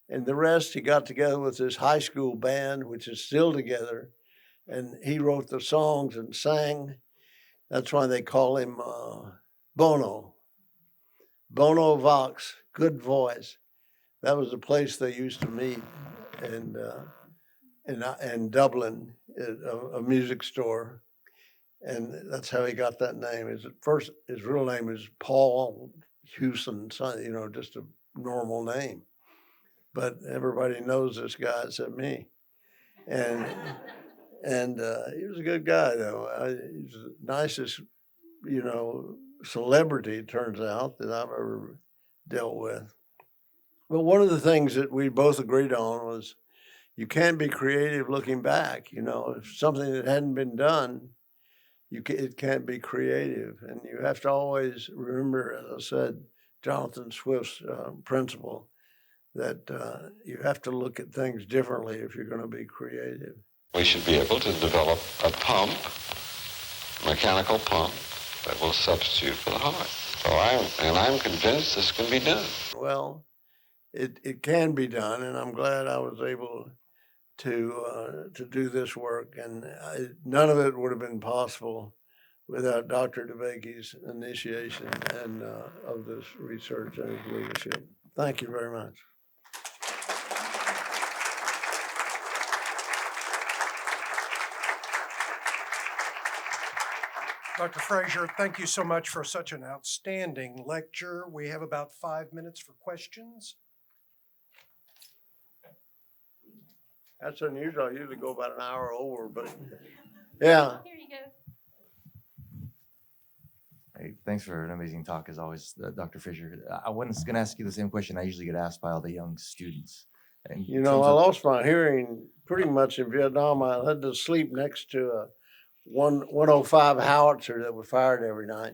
And the rest, he got together with his high school band, which is still together, and he wrote the songs and sang. That's why they call him Bono. Bono Vox, good voice. That was the place they used to meet in Dublin, at a music store. And that's how he got that name. His real name is Paul Hewson, just a normal name. But everybody knows this guy except me. And he was a good guy, though. He's the nicest, celebrity, it turns out, that I've ever dealt with. But one of the things that we both agreed on was you can't be creative looking back. If something that hadn't been done, it can't be creative. And you have to always remember, as I said, Jonathan Swift's principle, that you have to look at things differently if you're going to be creative. We should be able to develop a pump, mechanical pump, that will substitute for the heart. I'm convinced this can be done. Well, it can be done, and I'm glad I was able to do this work. And none of it would have been possible without Dr. DeBakey's initiation and of this research and his leadership. Thank you very much. Dr. Frazier, thank you so much for such an outstanding lecture. We have about 5 minutes for questions. That's unusual. I usually go about an hour over, but yeah. Here you go. Hey, thanks for an amazing talk, as always, Dr. Frazier. I was going to ask you the same question I usually get asked by all the young students. And I lost my hearing pretty much in Vietnam. I had to sleep next to a 105 howitzer that was fired every night.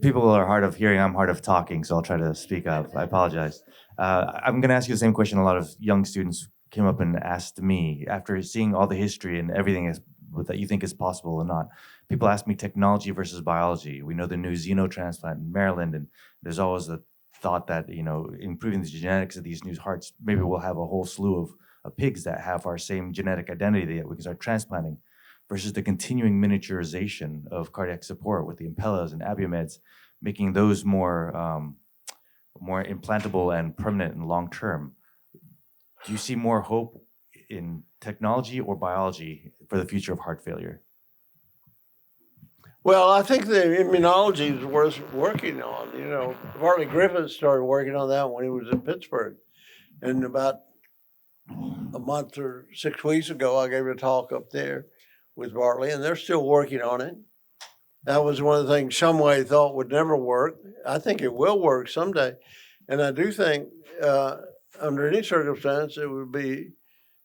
People are hard of hearing. I'm hard of talking, so I'll try to speak up. I apologize. I'm going to ask you the same question a lot of young students came up and asked me after seeing all the history and everything that you think is possible or not. People ask me technology versus biology. We know the new xenotransplant in Maryland, and there's always the thought that, improving the genetics of these new hearts, maybe we'll have a whole slew of pigs that have our same genetic identity that we can start transplanting, versus the continuing miniaturization of cardiac support with the Impellas and Abumeds, making those more implantable and permanent and long-term. Do you see more hope in technology or biology for the future of heart failure? Well, I think the immunology is worth working on. Bartley Griffith started working on that when he was in Pittsburgh. And about a month or 6 weeks ago, I gave a talk up there with Bartley, and they're still working on it. That was one of the things Shumway thought would never work. I think it will work someday. And I do think under any circumstance, it would be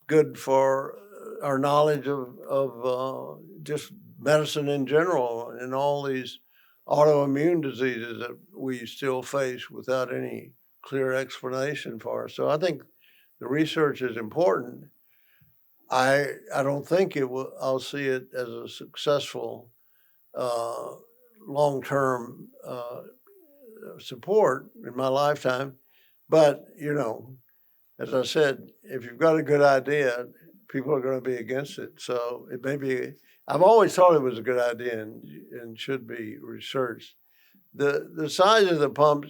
good for our knowledge of just medicine in general and all these autoimmune diseases that we still face without any clear explanation for. So I think the research is important. I don't think I'll see it as a successful long-term support in my lifetime. But, as I said, if you've got a good idea, people are going to be against it. So it may be, I've always thought it was a good idea and should be researched. The size of the pumps,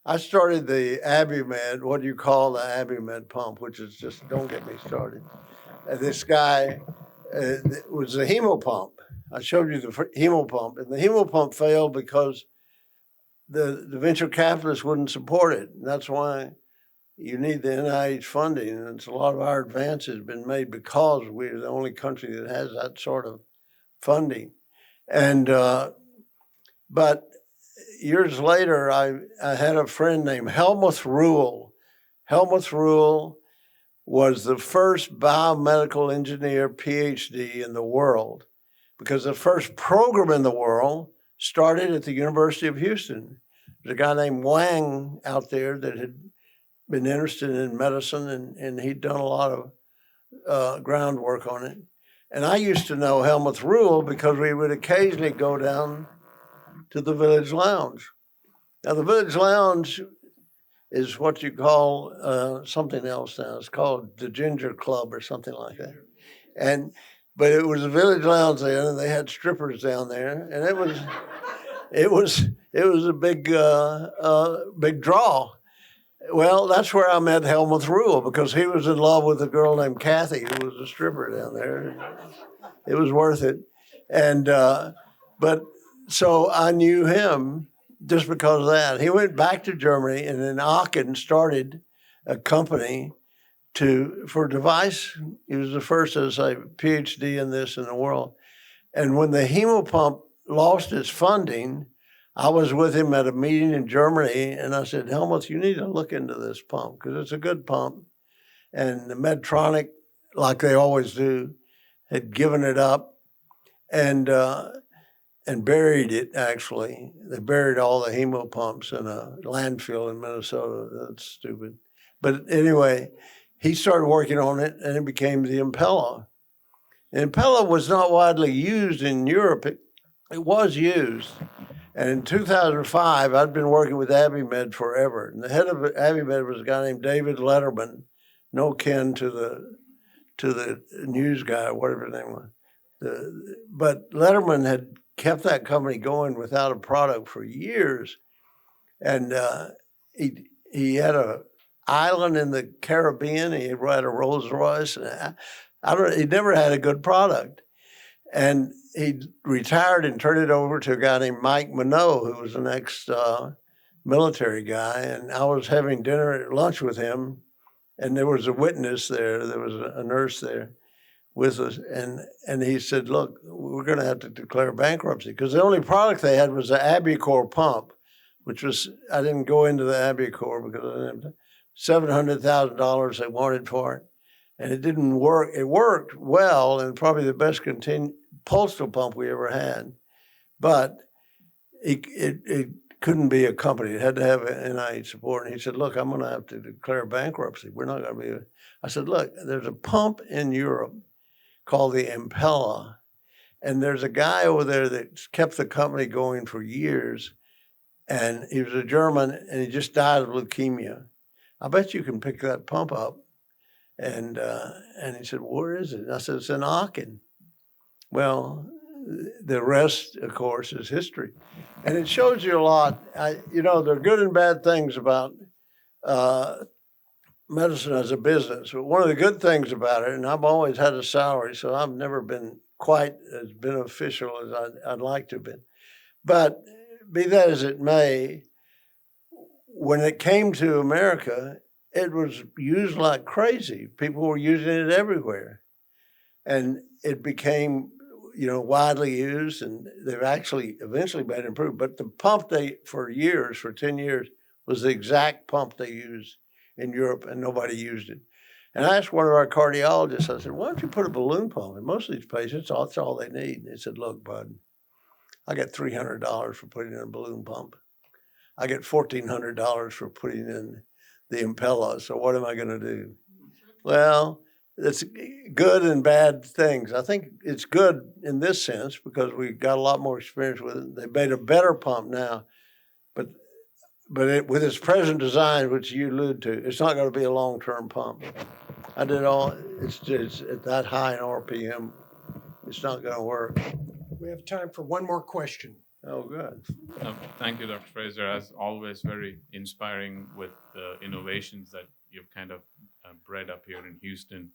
I started the Abumed, what do you call the Abumed pump, which is just, don't get me started. This guy was a hemopump. I showed you the hemopump, and the hemopump failed because the venture capitalists wouldn't support it. And that's why you need the NIH funding. And it's a lot of our advances been made because we're the only country that has that sort of funding. And but years later, I had a friend named Helmuth Ruhl. Helmuth Ruhl was the first biomedical engineer PhD in the world, because the first program in the world started at the University of Houston. There's a guy named Wang out there that had been interested in medicine, and he'd done a lot of groundwork on it. And I used to know Helmut Rule because we would occasionally go down to the Village Lounge. Now, the Village Lounge is what you call something else now. It's called the Ginger Club or something like that. But it was a Village Lounge there, and they had strippers down there, and it was a big draw. Well, that's where I met Helmut Rule, because he was in love with a girl named Kathy, who was a stripper down there. It was worth it. And but so I knew him just because of that. He went back to Germany and in Aachen started a company for device. He was the first, as a PhD in this in the world. And when the hemopump lost its funding, I was with him at a meeting in Germany, and I said, Helmut, you need to look into this pump because it's a good pump. And the Medtronic, like they always do, had given it up and buried it, actually. They buried all the hemopumps in a landfill in Minnesota. That's stupid. But anyway, he started working on it, and it became the Impella. And Impella was not widely used in Europe. It was used. And in 2005, I'd been working with Abiomed forever. And the head of Abiomed was a guy named David Letterman, no kin to the news guy, or whatever his name was. But Letterman had kept that company going without a product for years. And he had a island in the Caribbean. He had a Rolls Royce. And he never had a good product. And he retired and turned it over to a guy named Mike Minot, who was an ex-military guy. And I was having lunch with him, and there was a witness there. There was a nurse there with us. And he said, look, we're going to have to declare bankruptcy, because the only product they had was the Abicor pump, which was, I didn't go into the Abicor because I didn't have $700,000 they wanted for it. And it didn't work. It worked well, and probably the best postal pump we ever had. But it couldn't be a company. It had to have NIH support. And he said, look, I'm going to have to declare bankruptcy. We're not going to be. I said, look, there's a pump in Europe called the Impella. And there's a guy over there that's kept the company going for years. And he was a German, and he just died of leukemia. I bet you can pick that pump up. And he said, where is it? And I said, it's in Aachen. Well, the rest, of course, is history. And it shows you a lot. There are good and bad things about medicine as a business. But one of the good things about it, and I've always had a salary, so I've never been quite as beneficial as I'd like to have been. But be that as it may, when it came to America, it was used like crazy. People were using it everywhere. And it became, widely used, and they've actually eventually been improved. But the pump for 10 years, was the exact pump they used in Europe, and nobody used it. And I asked one of our cardiologists, I said, why don't you put a balloon pump? And most of these patients, that's all they need. And he said, look, bud, I get $300 for putting in a balloon pump. I get $1,400 for putting in the Impella, so what am I going to do? Well, it's good and bad things. I think it's good in this sense because we got a lot more experience with it. They made a better pump now, but with its present design, which you allude to, it's not going to be a long-term pump. It's at that high in RPM, it's not going to work. We have time for one more question. Oh, good. Thank you, Dr. Frazier. As always, very inspiring with the innovations that you've kind of bred up here in Houston.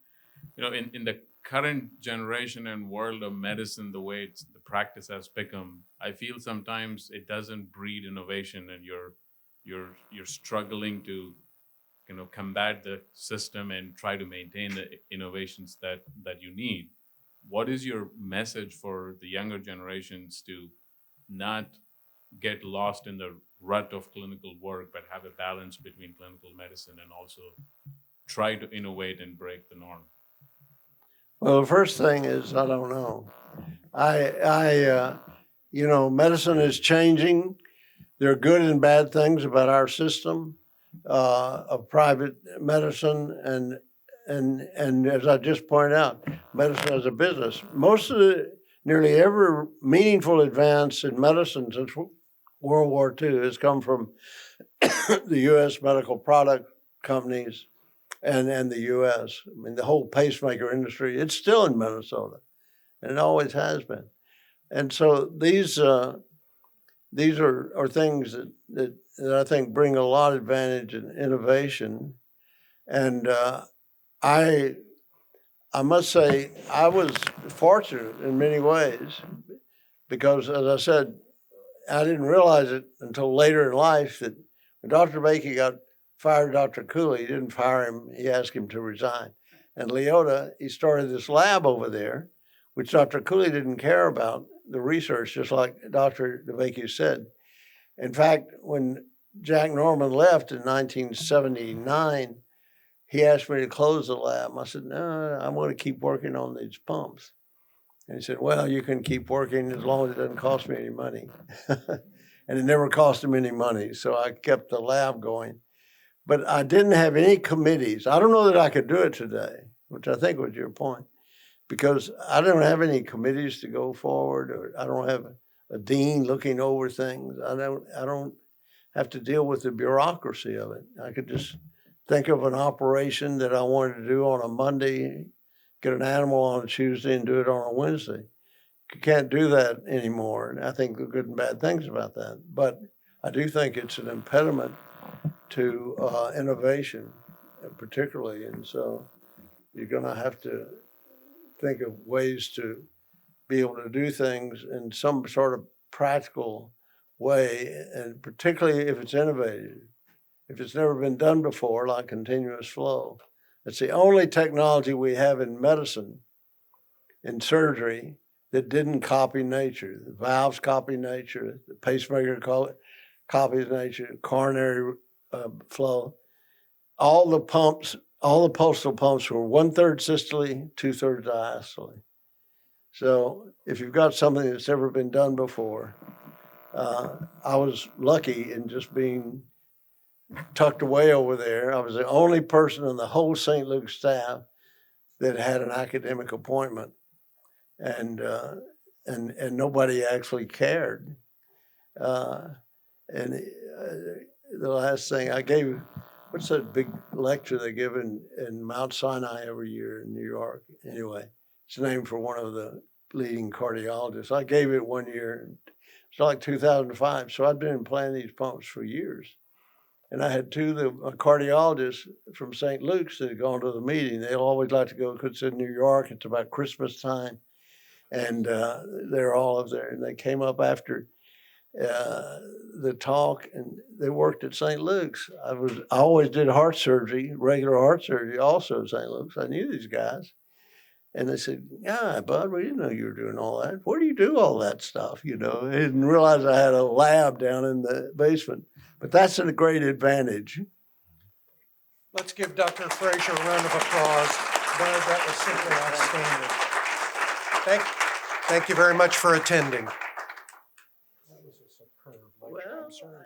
In the current generation and world of medicine, the way the practice has become, I feel sometimes it doesn't breed innovation, and you're struggling to, combat the system and try to maintain the innovations that you need. What is your message for the younger generations to not get lost in the rut of clinical work, but have a balance between clinical medicine and also try to innovate and break the norm? Well, the first thing is, I don't know. Medicine is changing. There are good and bad things about our system. of private medicine and as I just pointed out, medicine as a business. Nearly every meaningful advance in medicine since World War II has come from the U.S. medical product companies and the U.S. I mean, the whole pacemaker industry, it's still in Minnesota, and it always has been. And so these are things that I think bring a lot of advantage and innovation. And I must say, I was fortunate in many ways because, as I said, I didn't realize it until later in life that when Dr. DeBakey fired Dr. Cooley, he didn't fire him, he asked him to resign. And Leota, he started this lab over there, which Dr. Cooley didn't care about the research, just like Dr. DeBakey said. In fact, when Jack Norman left in 1979, he asked me to close the lab. I said, no, I want to keep working on these pumps. And he said, well, you can keep working as long as it doesn't cost me any money. And it never cost him any money, so I kept the lab going. But I didn't have any committees. I don't know that I could do it today, which I think was your point, because I don't have any committees to go forward, or I don't have a dean looking over things. I don't have to deal with the bureaucracy of it. I could just think of an operation that I wanted to do on a Monday, get an animal on a Tuesday and do it on a Wednesday. You can't do that anymore. And I think there are good and bad things about that. But I do think it's an impediment to innovation, particularly. And so you're going to have to think of ways to be able to do things in some sort of practical way, and particularly if it's innovative. If it's never been done before, like continuous flow. It's the only technology we have in medicine, in surgery, that didn't copy nature. The valves copy nature, the pacemaker copies nature, coronary flow. All the pumps, all the postal pumps were 1/3 systole, 2/3 diastole. So if you've got something that's never been done before, I was lucky in just being tucked away over there. I was the only person on the whole St. Luke's staff that had an academic appointment, and nobody actually cared. The last thing I gave, what's that big lecture they give in Mount Sinai every year in New York? Anyway, it's named for one of the leading cardiologists. I gave it one year. It's like 2005. So I'd been implanting these pumps for years. And I had two cardiologists from St. Luke's that had gone to the meeting. They always like to go because it's in New York. It's about Christmas time. And they're all up there. And they came up after the talk, and they worked at St. Luke's. I always did heart surgery, regular heart surgery also at St. Luke's. I knew these guys. And they said, yeah, Bud, we didn't know you were doing all that. Where do you do all that stuff? You know, they didn't realize I had a lab down in the basement. But that's a great advantage. Let's give Dr. Frazier a round of applause. Bud, that was simply outstanding. Thank you very much for attending. That was a superb lecture. I'm sorry.